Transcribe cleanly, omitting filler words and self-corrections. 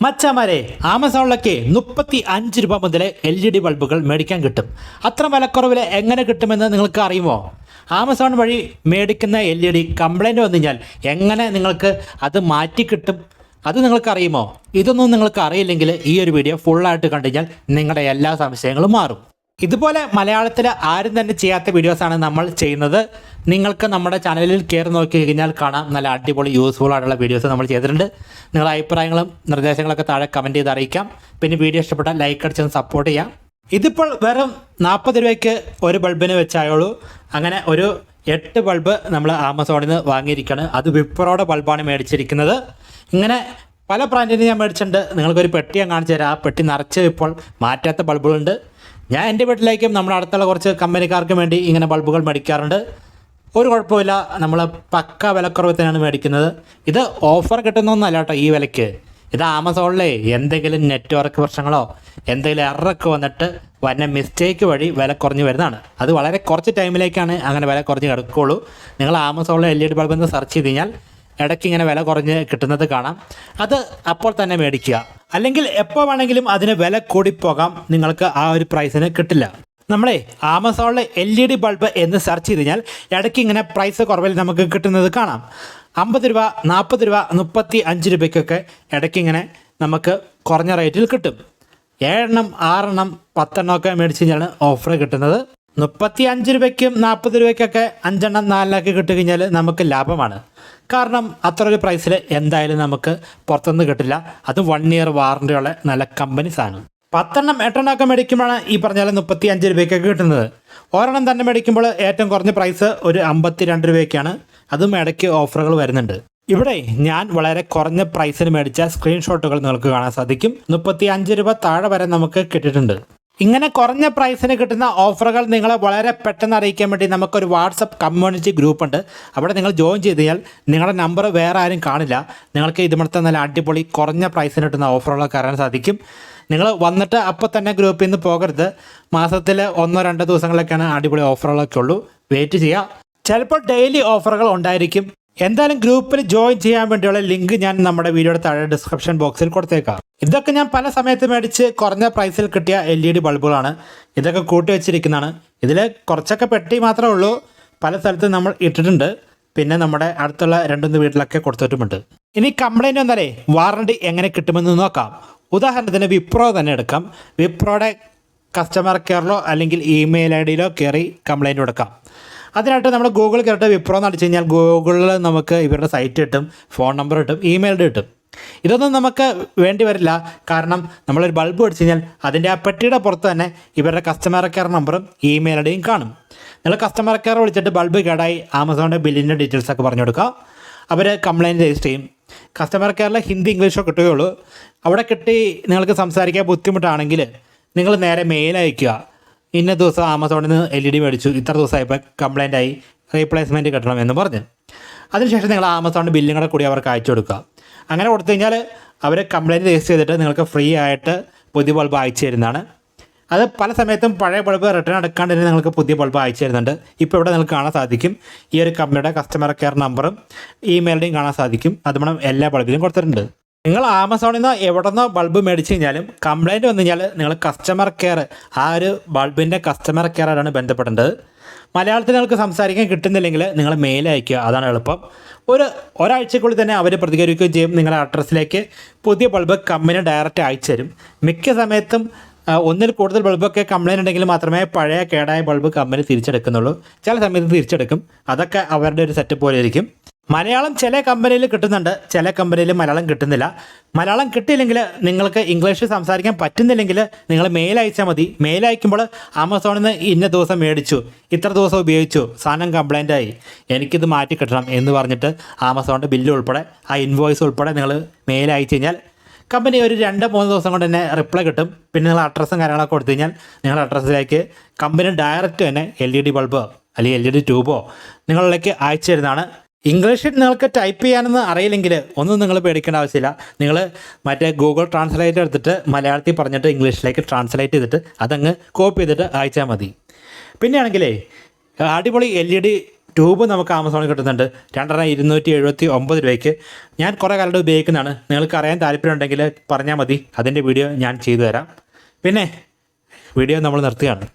മച്ചാമാരെ ആമസോണിലൊക്കെ 35 രൂപ മുതൽ LED ബൾബുകൾ മേടിക്കാൻ കിട്ടും. അത്ര വിലക്കുറവിൽ എങ്ങനെ കിട്ടുമെന്ന് നിങ്ങൾക്ക് അറിയുമോ? ആമസോൺ വഴി മേടിക്കുന്ന LED കംപ്ലൈൻറ്റ് വന്നു കഴിഞ്ഞാൽ എങ്ങനെ നിങ്ങൾക്ക് അത് മാറ്റി കിട്ടും? അത് നിങ്ങൾക്കറിയുമോ? ഇതൊന്നും നിങ്ങൾക്ക് അറിയില്ലെങ്കിൽ ഈ ഒരു വീഡിയോ ഫുള്ളായിട്ട് കണ്ടു കഴിഞ്ഞാൽ നിങ്ങളുടെ എല്ലാ സംശയങ്ങളും മാറും. ഇതുപോലെ മലയാളത്തിൽ ആരും തന്നെ ചെയ്യാത്ത വീഡിയോസാണ് നമ്മൾ ചെയ്യുന്നത്. നിങ്ങൾക്ക് നമ്മുടെ ചാനലിൽ കയറി നോക്കി കഴിഞ്ഞാൽ കാണാം, നല്ല അടിപൊളി യൂസ്ഫുൾ ആയിട്ടുള്ള വീഡിയോസ് നമ്മൾ ചെയ്തിട്ടുണ്ട്. നിങ്ങളുടെ അഭിപ്രായങ്ങളും നിർദ്ദേശങ്ങളൊക്കെ താഴെ കമൻറ്റ് ചെയ്ത് അറിയിക്കാം. പിന്നെ വീഡിയോ ഇഷ്ടപ്പെട്ടാൽ ലൈക്ക് അടിച്ചൊന്ന് സപ്പോർട്ട് ചെയ്യാം. ഇതിപ്പോൾ വെറും 40 രൂപയ്ക്ക് ഒരു ബൾബിന് വെച്ചായുള്ളൂ. അങ്ങനെ ഒരു 8 ബൾബ് നമ്മൾ ആമസോണിൽ നിന്ന് വാങ്ങിയിരിക്കുകയാണ്. അത് വിപ്രോയുടെ ബൾബാണ് മേടിച്ചിരിക്കുന്നത്. ഇങ്ങനെ പല ബ്രാൻഡിന് ഞാൻ മേടിച്ചിട്ടുണ്ട്. നിങ്ങൾക്കൊരു പെട്ടി ഞാൻ കാണിച്ചു തരാം. ആ പെട്ടി നിറച്ച് ഇപ്പോൾ മാറ്റാത്ത ബൾബുകളുണ്ട്. ഞാൻ എൻ്റെ വീട്ടിലേക്കും നമ്മുടെ അടുത്തുള്ള കുറച്ച് കമ്പനിക്കാർക്കും വേണ്ടി ഇങ്ങനെ ബൾബുകൾ മേടിക്കാറുണ്ട്. ഒരു കുഴപ്പമില്ല, നമ്മൾ പക്ക വിലക്കുറവ് തന്നെയാണ് മേടിക്കുന്നത്. ഇത് ഓഫർ കിട്ടുന്നൊന്നുമല്ല കേട്ടോ ഈ വിലയ്ക്ക്. ഇത് ആമസോണിലെ എന്തെങ്കിലും നെറ്റ്വർക്ക് പ്രശ്നങ്ങളോ എന്തെങ്കിലും എററൊക്കെ വന്നിട്ട് വന്ന മിസ്റ്റേക്ക് വഴി വില കുറഞ്ഞ് വരുന്നതാണ്. അത് വളരെ കുറച്ച് ടൈമിലേക്കാണ് അങ്ങനെ വില കുറഞ്ഞ് കിടക്കുകയുള്ളൂ. നിങ്ങൾ ആമസോണിലെ LED ബൾബ് എന്ന് സെർച്ച് ചെയ്ത് കഴിഞ്ഞാൽ ഇടയ്ക്ക് ഇങ്ങനെ വില കുറഞ്ഞ് കിട്ടുന്നത് കാണാം. അത് അപ്പോൾ തന്നെ മേടിക്കുക. അല്ലെങ്കിൽ എപ്പോൾ വേണമെങ്കിലും അതിന് വില കൂടിപ്പോകാം, നിങ്ങൾക്ക് ആ ഒരു പ്രൈസിന് കിട്ടില്ല. നമ്മളെ ആമസോണിലെ LED ബൾബ് എന്ന് സെർച്ച് ചെയ്ത് കഴിഞ്ഞാൽ ഇടയ്ക്ക് ഇങ്ങനെ പ്രൈസ് കുറവിൽ നമുക്ക് കിട്ടുന്നത് കാണാം. 50 രൂപ, 40 രൂപ, 35 രൂപയ്ക്കൊക്കെ ഇടയ്ക്ക് ഇങ്ങനെ നമുക്ക് കുറഞ്ഞ റേറ്റിൽ കിട്ടും. 7 എണ്ണം, 6 എണ്ണം, 10 എണ്ണമൊക്കെ മേടിച്ച് കഴിഞ്ഞാൽ ഓഫർ കിട്ടുന്നത്. 35 രൂപയ്ക്കും 40 രൂപയ്ക്കൊക്കെ 5 എണ്ണം 4 കിട്ടി കഴിഞ്ഞാൽ നമുക്ക് ലാഭമാണ്. കാരണം അത്ര ഒരു പ്രൈസിൽ എന്തായാലും നമുക്ക് പുറത്തുനിന്ന് കിട്ടില്ല. അത് 1 ഇയർ വാറണ്ടിയുള്ള നല്ല കമ്പനീസാണ്. 10 എണ്ണം 8 എണ്ണമൊക്കെ മേടിക്കുമ്പോഴാണ് ഈ പറഞ്ഞാൽ 35 രൂപയ്ക്കൊക്കെ കിട്ടുന്നത്. ഒരെണ്ണം തന്നെ മേടിക്കുമ്പോൾ ഏറ്റവും കുറഞ്ഞ പ്രൈസ് ഒരു 52 രൂപയ്ക്കാണ്. അതും ഇടയ്ക്ക് ഓഫറുകൾ വരുന്നുണ്ട്. ഇവിടെ ഞാൻ വളരെ കുറഞ്ഞ പ്രൈസിന് മേടിച്ച സ്ക്രീൻഷോട്ടുകൾ നിങ്ങൾക്ക് കാണാൻ സാധിക്കും. 35 രൂപ താഴെ വരെ നമുക്ക് കിട്ടിയിട്ടുണ്ട്. ഇങ്ങനെ കുറഞ്ഞ പ്രൈസിന് കിട്ടുന്ന ഓഫറുകൾ നിങ്ങളെ വളരെ പെട്ടെന്ന് അറിയിക്കാൻ വേണ്ടി നമുക്കൊരു വാട്സപ്പ് കമ്മ്യൂണിറ്റി ഗ്രൂപ്പ് ഉണ്ട്. അവിടെ നിങ്ങൾ ജോയിൻ ചെയ്ത് കഴിഞ്ഞാൽ നിങ്ങളുടെ നമ്പർ വേറെ ആരും കാണില്ല. നിങ്ങൾക്ക് ഇതുപോലത്തെ നല്ല അടിപൊളി കുറഞ്ഞ പ്രൈസിന് കിട്ടുന്ന ഓഫറുകളൊക്കെ അറിയാൻ സാധിക്കും. നിങ്ങൾ വന്നിട്ട് അപ്പോൾ തന്നെ ഗ്രൂപ്പിൽ നിന്ന് പോകരുത്. മാസത്തിൽ 1-2 ദിവസങ്ങളിലൊക്കെയാണ് അടിപൊളി ഓഫറുകളൊക്കെ ഉള്ളൂ. വെയിറ്റ് ചെയ്യുക. ചിലപ്പോൾ ഡെയിലി ഓഫറുകൾ ഉണ്ടായിരിക്കും. എന്തായാലും ഗ്രൂപ്പിൽ ജോയിൻ ചെയ്യാൻ വേണ്ടിയുള്ള ലിങ്ക് ഞാൻ നമ്മുടെ വീഡിയോയുടെ താഴെ ഡിസ്ക്രിപ്ഷൻ ബോക്സിൽ കൊടുത്തേക്കാം. ഇതൊക്കെ ഞാൻ പല സമയത്ത് മേടിച്ച് കുറഞ്ഞ പ്രൈസിൽ കിട്ടിയ LED ബൾബുകളാണ്. ഇതൊക്കെ കൂട്ടി വെച്ചിരിക്കുന്നതാണ്. ഇതിൽ കുറച്ചൊക്കെ പെട്ടി മാത്രമേ ഉള്ളൂ. പല സ്ഥലത്ത് നമ്മൾ ഇട്ടിട്ടുണ്ട്. പിന്നെ നമ്മുടെ അടുത്തുള്ള 2-3 വീട്ടിലൊക്കെ കൊടുത്തിട്ടുമുണ്ട്. ഇനി കംപ്ലൈൻറ്റ് വന്നാലേ വാറണ്ടി എങ്ങനെ കിട്ടുമെന്ന് നോക്കാം. ഉദാഹരണത്തിന് വിപ്രോ തന്നെ എടുക്കാം. വിപ്രോയുടെ കസ്റ്റമർ കെയറിലോ അല്ലെങ്കിൽ ഇമെയിൽ ID-യിലോ കയറി കംപ്ലൈൻറ്റ് കൊടുക്കാം. അതിനായിട്ട് നമ്മൾ ഗൂഗിൾ കയറിയിട്ട് വിപ്രോ എന്ന് അടിച്ചു കഴിഞ്ഞാൽ ഗൂഗിളിൽ നമുക്ക് ഇവരുടെ സൈറ്റ് കിട്ടും, ഫോൺ നമ്പർ കിട്ടും, ഇമെയിൽ കിട്ടും. ഇതൊന്നും നമുക്ക് വേണ്ടി വരില്ല. കാരണം നമ്മളൊരു ബൾബ് അടിച്ചു കഴിഞ്ഞാൽ അതിൻ്റെ ആ പെട്ടിയുടെ പുറത്ത് തന്നെ ഇവരുടെ കസ്റ്റമർ കെയർ നമ്പറും ഇമെയിൽ ID-യും കാണും. നിങ്ങൾ കസ്റ്റമർ കെയർ വിളിച്ചിട്ട് ബൾബ് കേടായി ആമസോണിൻ്റെ ബില്ലിൻ്റെ ഡീറ്റെയിൽസൊക്കെ പറഞ്ഞു കൊടുക്കുക. അവർ കംപ്ലയിൻറ്റ് രജിസ്റ്റർ ചെയ്യും. കസ്റ്റമർ കെയറിൽ ഹിന്ദി ഇംഗ്ലീഷോ കിട്ടുകയുള്ളൂ. അവിടെ കിട്ടി നിങ്ങൾക്ക് സംസാരിക്കാൻ ബുദ്ധിമുട്ടാണെങ്കിൽ നിങ്ങൾ നേരെ മെയിൽ അയയ്ക്കുക. ഇന്ന ദിവസം ആമസോണിൽ നിന്ന് LED മേടിച്ചു, ഇത്ര ദിവസമായപ്പോൾ കംപ്ലയിൻ്റ് ആയി, റീപ്ലേസ്മെൻറ്റ് കിട്ടണം എന്ന് പറഞ്ഞ് അതിനുശേഷം നിങ്ങൾ ആമസോണിൻ്റെ ബില്ലും കൂടെ കൂടി അവർക്ക് അയച്ചു കൊടുക്കുക. അങ്ങനെ കൊടുത്തു കഴിഞ്ഞാൽ അവർ കംപ്ലയിൻറ്റ് രജിസ്റ്റർ ചെയ്തിട്ട് നിങ്ങൾക്ക് ഫ്രീ ആയിട്ട് പുതിയ ബൾബ് അയച്ചു തരുന്നതാണ്. അത് പല സമയത്തും പഴയ ബൾബ് റിട്ടേൺ എടുക്കാണ്ട് തന്നെ നിങ്ങൾക്ക് പുതിയ ബൾബ് അയച്ചു തരുന്നുണ്ട്. ഇപ്പോൾ ഇവിടെ നിങ്ങൾക്ക് കാണാൻ സാധിക്കും ഈ ഒരു കമ്പനിയുടെ കസ്റ്റമർ കെയർ നമ്പറും ഇമെയിൽ ID-യും കാണാൻ സാധിക്കും. അത് നമ്മൾ എല്ലാ ബൾബിലും കൊടുത്തിട്ടുണ്ട്. നിങ്ങൾ ആമസോണിൽ നിന്ന് എവിടെ നിന്നോ ബൾബ് മേടിച്ച് കഴിഞ്ഞാലും കംപ്ലയിൻറ്റ് വന്നു കഴിഞ്ഞാൽ നിങ്ങൾ കസ്റ്റമർ കെയർ, ആ ഒരു ബൾബിൻ്റെ കസ്റ്റമർ കെയറാണ് ബന്ധപ്പെടേണ്ടത്. മലയാളത്തിൽ നിങ്ങൾക്ക് സംസാരിക്കാൻ കിട്ടുന്നില്ലെങ്കിൽ നിങ്ങൾ മെയിൽ അയയ്ക്കുക, അതാണ് എളുപ്പം. ഒരാഴ്ചക്കുള്ളിൽ തന്നെ അവർ പ്രതികരിക്കുകയും ചെയ്യും. നിങ്ങളുടെ അഡ്രസ്സിലേക്ക് പുതിയ ബൾബ് കമ്പനി ഡയറക്റ്റ് അയച്ചു തരും. മിക്ക സമയത്തും ഒന്നിൽ കൂടുതൽ ബൾബൊക്കെ കംപ്ലയിൻ്റ് ഉണ്ടെങ്കിൽ മാത്രമേ പഴയ കേടായ ബൾബ് കമ്പനി തിരിച്ചെടുക്കുന്നുള്ളൂ. ചില സമയത്ത് തിരിച്ചെടുക്കും. അതൊക്കെ അവരുടെ ഒരു സെറ്റപ്പ് പോലെ ആയിരിക്കും. മലയാളം ചില കമ്പനിയിൽ കിട്ടുന്നുണ്ട്, ചില കമ്പനിയിൽ മലയാളം കിട്ടുന്നില്ല. മലയാളം കിട്ടിയില്ലെങ്കിൽ നിങ്ങൾക്ക് ഇംഗ്ലീഷ് സംസാരിക്കാൻ പറ്റുന്നില്ലെങ്കിൽ നിങ്ങൾ മെയിൽ അയച്ചാൽ മതി. മെയിൽ അയക്കുമ്പോൾ ആമസോണിൽ നിന്ന് ഇന്ന ദിവസം മേടിച്ചു, ഇത്ര ദിവസം ഉപയോഗിച്ചു, സാധനം കംപ്ലയിൻ്റ് ആയി, എനിക്കിത് മാറ്റി കിട്ടണം എന്ന് പറഞ്ഞിട്ട് ആമസോണിൻ്റെ ബില്ല് ഉൾപ്പെടെ ആ ഇൻവോയ്സ് ഉൾപ്പെടെ നിങ്ങൾ മെയിൽ അയച്ചു കഴിഞ്ഞാൽ കമ്പനി ഒരു 2-3 ദിവസം കൊണ്ട് തന്നെ റിപ്ലൈ കിട്ടും. പിന്നെ നിങ്ങൾ അഡ്രസ്സും കാര്യങ്ങളൊക്കെ കൊടുത്തു കഴിഞ്ഞാൽ നിങ്ങളുടെ അഡ്രസ്സിലേക്ക് കമ്പനി ഡയറക്റ്റ് തന്നെ LED ബൾബോ അല്ലെങ്കിൽ LED ട്യൂബോ നിങ്ങളിലേക്ക് അയച്ചു തരുന്നതാണ്. ഇംഗ്ലീഷിൽ നിങ്ങൾക്ക് ടൈപ്പ് ചെയ്യാനൊന്നും അറിയില്ലെങ്കിൽ ഒന്നും നിങ്ങൾ പേടിക്കേണ്ട ആവശ്യമില്ല. നിങ്ങൾ മറ്റേ ഗൂഗിൾ ട്രാൻസ്ലേറ്റ് എടുത്തിട്ട് മലയാളത്തിൽ പറഞ്ഞിട്ട് ഇംഗ്ലീഷിലേക്ക് ട്രാൻസ്ലേറ്റ് ചെയ്തിട്ട് അതങ്ങ് കോപ്പി ചെയ്തിട്ട് അയച്ചാൽ മതി. പിന്നെയാണെങ്കിലേ അടിപൊളി LED ട്യൂബ് നമുക്ക് ആമസോണിൽ കിട്ടുന്നുണ്ട് 2,279 രൂപയ്ക്ക്. ഞാൻ കുറേ കാലത്ത് ഉപയോഗിക്കുന്നതാണ്. നിങ്ങൾക്ക് അറിയാൻ താല്പര്യമുണ്ടെങ്കിൽ പറഞ്ഞാൽ മതി, അതിൻ്റെ വീഡിയോ ഞാൻ ചെയ്തു തരാം. പിന്നെ വീഡിയോ നമ്മൾ നിർത്തുകയാണ്.